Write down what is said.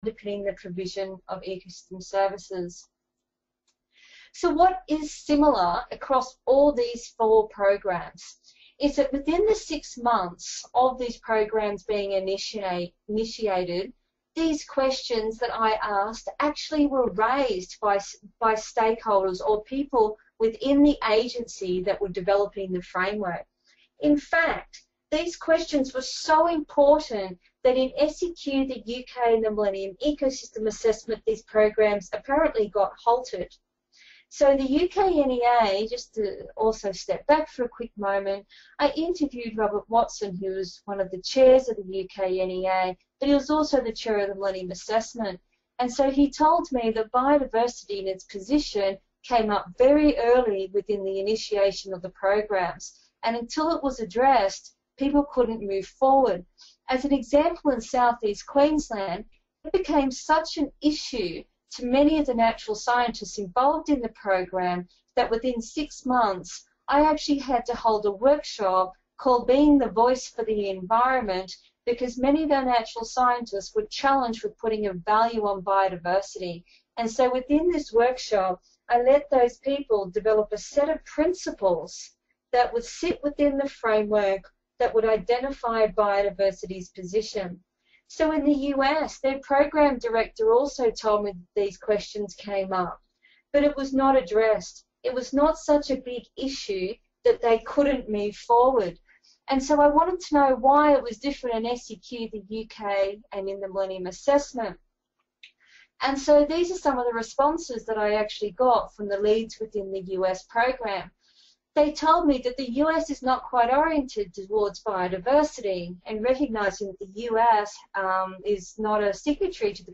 underpinning the provision of ecosystem services. So what is similar across all these 4 programs is that within the 6 months of these programs being initiated, these questions that I asked actually were raised by stakeholders or people within the agency that were developing the framework. In fact, these questions were so important that in SEQ, the UK and the Millennium Ecosystem Assessment, these programs apparently got halted. So the UK NEA, just to also step back for a quick moment, I interviewed Robert Watson, who was one of the chairs of the UK NEA, but he was also the chair of the Millennium Assessment. And so he told me that biodiversity in its position came up very early within the initiation of the programs. And until it was addressed, people couldn't move forward. As an example, in southeast Queensland, it became such an issue to many of the natural scientists involved in the program that within 6 months, I actually had to hold a workshop called Being the Voice for the Environment, because many of our natural scientists were challenged with putting a value on biodiversity. And so within this workshop, I let those people develop a set of principles that would sit within the framework that would identify biodiversity's position. So in the US, their program director also told me that these questions came up, but it was not addressed. It was not such a big issue that they couldn't move forward. And so I wanted to know why it was different in SEQ, the UK, and in the Millennium Assessment. And so these are some of the responses that I actually got from the leads within the US program. They told me that the US is not quite oriented towards biodiversity, and recognizing that the US is not a signatory to the